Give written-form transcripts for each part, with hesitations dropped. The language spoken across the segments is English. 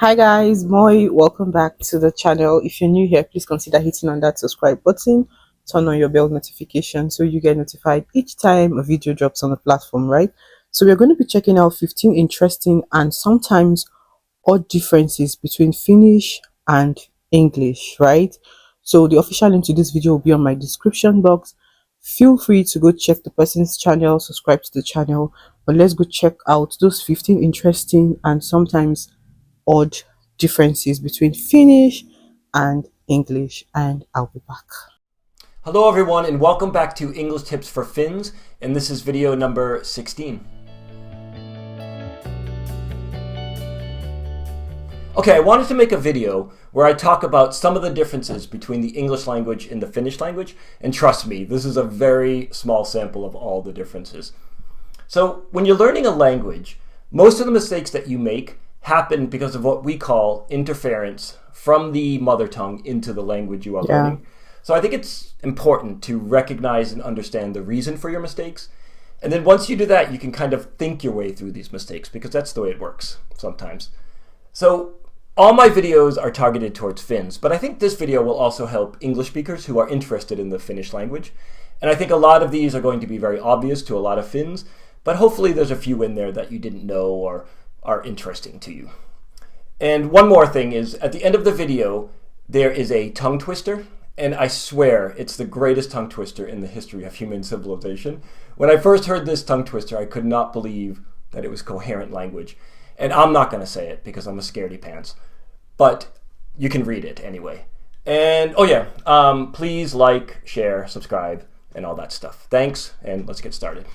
Hi guys, Moi, welcome back to the channel. If you're new here, please consider hitting on that subscribe button, turn on your bell notification so you get notified each time a video drops on the platform, right? So we're going to be checking out 15 interesting and sometimes odd differences between Finnish and English, right? So the official link to this video will be on my description box. Feel free to go check the person's channel, subscribe to the channel, but let's go check out those 15 interesting and sometimes odd differences between Finnish and English, and I'll be back. Hello everyone and welcome back to English Tips for Finns, and this is video number 16. Okay, I wanted to make a video where I talk about some of the differences between the English language and the Finnish language, and trust me, this is a very small sample of all the differences. So when you're learning a language, most of the mistakes that you make happen because of what we call interference from the mother tongue into the language you are learning. So I think it's important to recognize and understand the reason for your mistakes. And then once you do that, you can kind of think your way through these mistakes because that's the way it works sometimes. So all my videos are targeted towards Finns, but I think this video will also help English speakers who are interested in the Finnish language. And I think a lot of these are going to be very obvious to a lot of Finns, but hopefully there's a few in there that you didn't know or are interesting to you. And one more thing is, at the end of the video, there is a tongue twister, and I swear it's the greatest tongue twister in the history of human civilization. When I first heard this tongue twister, I could not believe that it was coherent language. And I'm not going to say it because I'm a scaredy pants, but you can read it anyway. And oh yeah, please like, share, subscribe, and all that stuff. Thanks, and let's get started.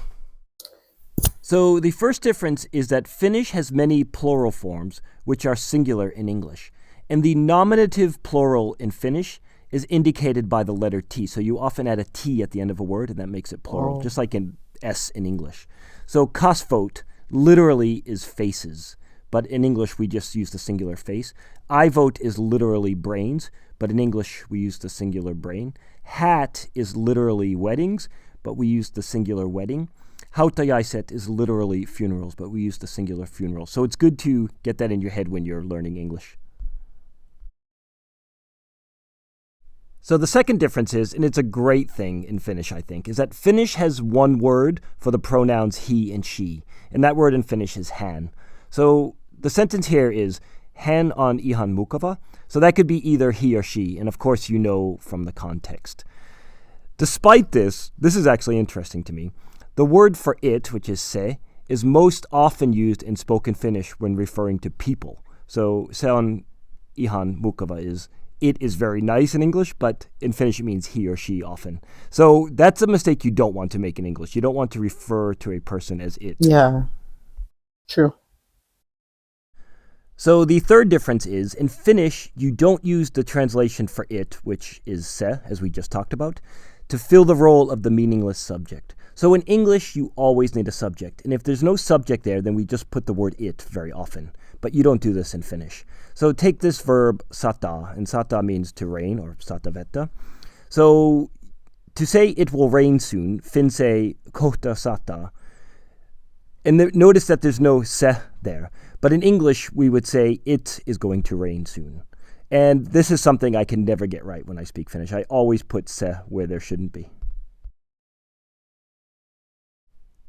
So the first difference is that Finnish has many plural forms, which are singular in English. And the nominative plural in Finnish is indicated by the letter T. So you often add a T at the end of a word, and that makes it plural, just like in S in English. So kasvot literally is faces, but in English we just use the singular face. Aivot is literally brains, but in English we use the singular brain. Hat is literally weddings, but we use the singular wedding. Hautajaiset is literally funerals, but we use the singular funeral. So it's good to get that in your head when you're learning English. So the second difference is, and it's a great thing in Finnish, I think, is that Finnish has one word for the pronouns he and she, and that word in Finnish is hän. So the sentence here is, hän on ihan mukava. So that could be either he or she, and of course you know from the context. Despite this is actually interesting to me. The word for it, which is se, is most often used in spoken Finnish when referring to people. So se on ihan mukava is, it is very nice in English, but in Finnish it means he or she often. So that's a mistake you don't want to make in English. You don't want to refer to a person as it. Yeah, true. So the third difference is, in Finnish, you don't use the translation for it, which is se, as we just talked about, to fill the role of the meaningless subject. So in English, you always need a subject. And if there's no subject there, then we just put the word it very often. But you don't do this in Finnish. So take this verb sata, and sata means to rain, or satavetta. So to say it will rain soon, Finns say kohta sata. And notice that there's no se there. But in English, we would say it is going to rain soon. And this is something I can never get right when I speak Finnish. I always put se where there shouldn't be.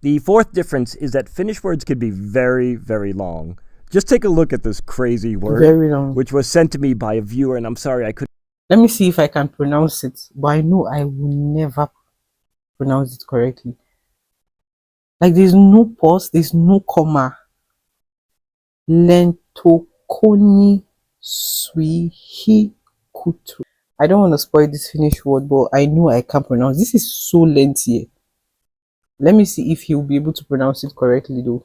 The fourth difference is that Finnish words can be very, very long. Just take a look at this crazy word, Very long. which was sent to me by a viewer, and I'm sorry I couldn't. Let me see if I can pronounce it, but I know I will never pronounce it correctly. Like there's no pause, there's no comma. Lentokoni swihi kutu. I don't want to spoil this Finnish word, but I know I can't pronounce. This is so lengthy. Let me see if he'll be able to pronounce it correctly though.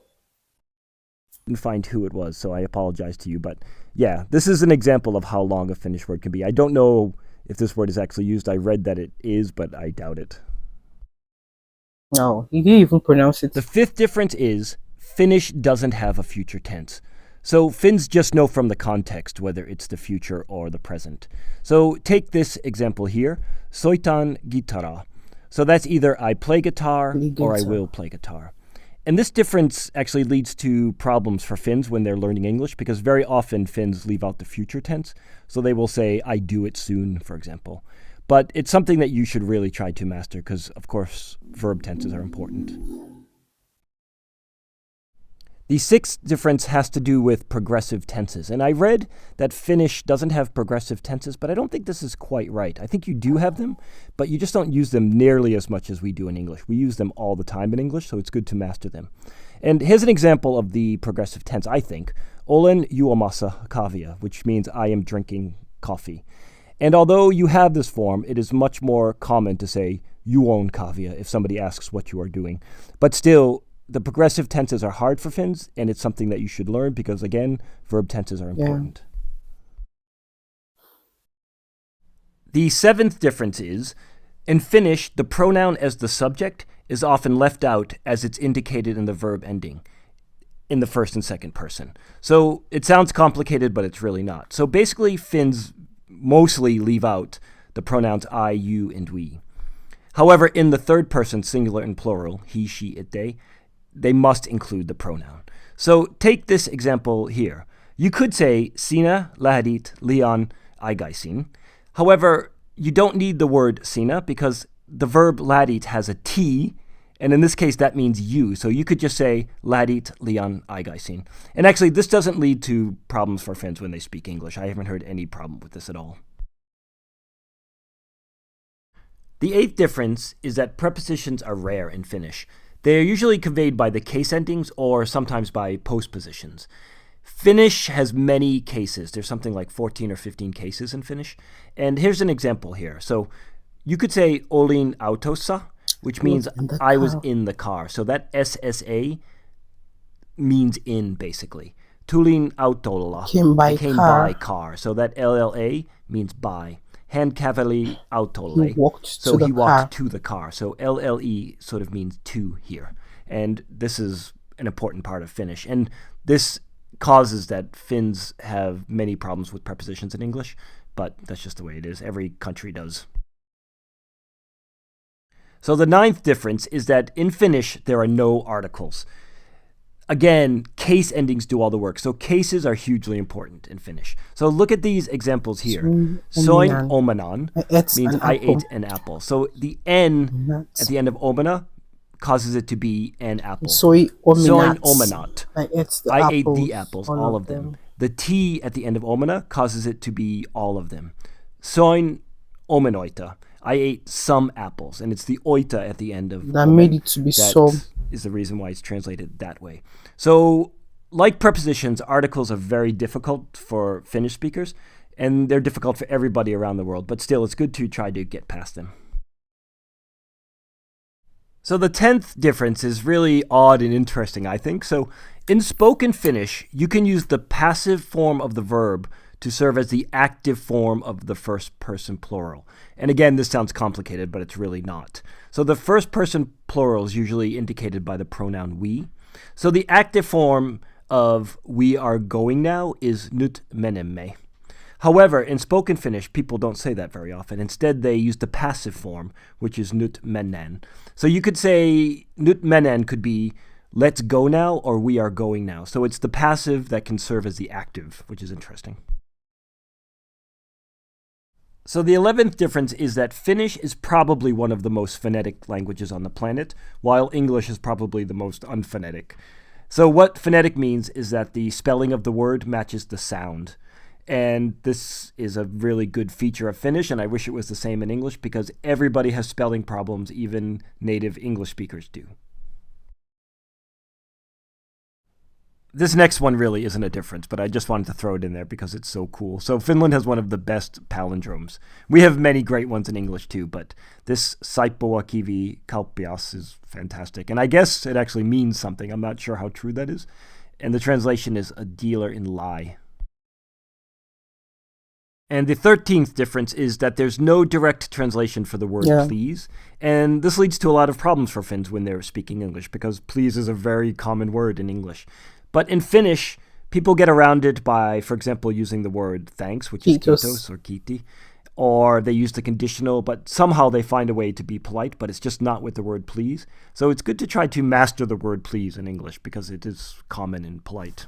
Find who it was, so I apologize to you. But yeah, this is an example of how long a Finnish word can be. I don't know if this word is actually used. I read that it is, but I doubt it. No, he didn't even pronounce it. The fifth difference is Finnish doesn't have a future tense. So Finns just know from the context whether it's the future or the present. So take this example here, soitan gitara. So that's either I play guitar or I will play guitar. And this difference actually leads to problems for Finns when they're learning English, because very often Finns leave out the future tense. So they will say, I do it soon, for example. But it's something that you should really try to master because, of course, verb tenses are important. The sixth difference has to do with progressive tenses. And I read that Finnish doesn't have progressive tenses, but I don't think this is quite right. I think you do have them, but you just don't use them nearly as much as we do in English. We use them all the time in English, so it's good to master them. And here's an example of the progressive tense, I think. Olen juomassa kahvia, which means I am drinking coffee. And although you have this form, it is much more common to say juon kahvia if somebody asks what you are doing. But still, the progressive tenses are hard for Finns, and it's something that you should learn because, again, verb tenses are important. The seventh difference is, in Finnish, the pronoun as the subject is often left out as it's indicated in the verb ending in the first and second person. So it sounds complicated, but it's really not. So basically, Finns mostly leave out the pronouns I, you, and we. However, in the third person, singular and plural, he, she, it, they must include the pronoun. So take this example here. You could say, Sinä lähdit liian aikaisin. However, you don't need the word sinä because the verb lähdit has a T, and in this case that means you. So you could just say, lähdit liian aikaisin. And actually, this doesn't lead to problems for Finns when they speak English. I haven't heard any problem with this at all. The eighth difference is that prepositions are rare in Finnish. They are usually conveyed by the case endings or sometimes by postpositions. Finnish has many cases. There's something like 14 or 15 cases in Finnish. And here's an example here. So you could say olin autossa, which means I was in the car. So that SSA means in, basically. Tulin autolla, I came by car. So that LLA means by. Hän käveli autolle. He walked to the car. So LLE sort of means to here. And this is an important part of Finnish. And this causes that Finns have many problems with prepositions in English, but that's just the way it is. Every country does. So the ninth difference is that in Finnish, there are no articles. Again, case endings do all the work. So cases are hugely important in Finnish. So look at these examples here. Soin omenan means I ate an apple. So the N at the end of omena causes it to be an apple. Soin omenat. I ate the apples, all of them. The T at the end of omena causes it to be all of them. Soin omenoita. I ate some apples. And it's the oita at the end of that made it to be some. Is the reason why it's translated that way. So, like prepositions, articles are very difficult for Finnish speakers, and they're difficult for everybody around the world, but still, it's good to try to get past them. So the 10th difference is really odd and interesting, I think. So, in spoken Finnish, you can use the passive form of the verb to serve as the active form of the first person plural. And again, this sounds complicated, but it's really not. So the first person plural is usually indicated by the pronoun we. So the active form of we are going now is nyt menemme. However, in spoken Finnish, people don't say that very often. Instead, they use the passive form, which is nyt mennään. So you could say nyt mennään could be let's go now or we are going now. So it's the passive that can serve as the active, which is interesting. So the 11th difference is that Finnish is probably one of the most phonetic languages on the planet, while English is probably the most unphonetic. So what phonetic means is that the spelling of the word matches the sound. And this is a really good feature of Finnish, and I wish it was the same in English because everybody has spelling problems, even native English speakers do. This next one really isn't a difference, but I just wanted to throw it in there because it's so cool. So Finland has one of the best palindromes. We have many great ones in English too, but this saippua kivi kauppias is fantastic. And I guess it actually means something. I'm not sure how true that is. And the translation is a dealer in lie. And the 13th difference is that there's no direct translation for the word please. And this leads to a lot of problems for Finns when they're speaking English because please is a very common word in English. But in Finnish, people get around it by, for example, using the word thanks, which is kiitos or kiitti, or they use the conditional, but somehow they find a way to be polite, but it's just not with the word please. So it's good to try to master the word please in English because it is common and polite.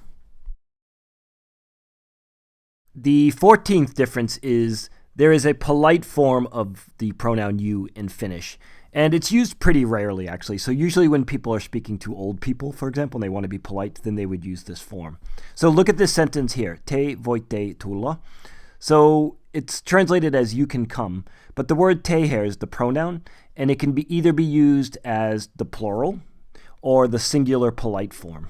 The 14th difference is there is a polite form of the pronoun you in Finnish. And it's used pretty rarely, actually. So usually when people are speaking to old people, for example, and they want to be polite, then they would use this form. So look at this sentence here. Te voitte tulla. So it's translated as you can come, but the word te here is the pronoun, and it can either be used as the plural or the singular polite form.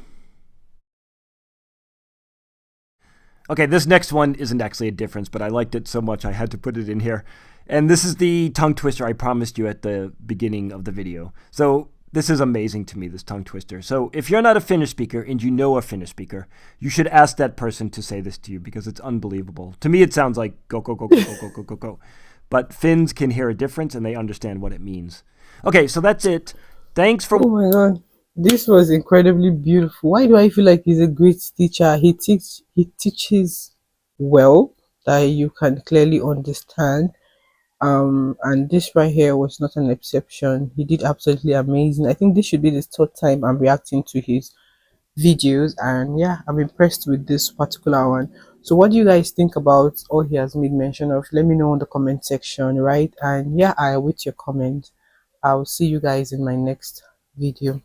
Okay, this next one isn't actually a difference, but I liked it so much I had to put it in here. And this is the tongue twister I promised you at the beginning of the video. So this is amazing to me, this tongue twister. So if you're not a Finnish speaker and you know a Finnish speaker, you should ask that person to say this to you because it's unbelievable. To me, it sounds like go, go, go, go, go, go, go, go, go. But Finns can hear a difference and they understand what it means. Okay, so that's it. Thanks for... Oh my god, this was incredibly beautiful. Why do I feel like he's a great teacher? He teaches well that you can clearly understand. And this right here was not an exception. He did absolutely amazing. I think this should be the third time I'm reacting to his videos, and yeah, I'm impressed with this particular one. So what do you guys think about all he has made mention of? Let me know in the comment section, right? And yeah, I await your comments. I'll see you guys in my next video.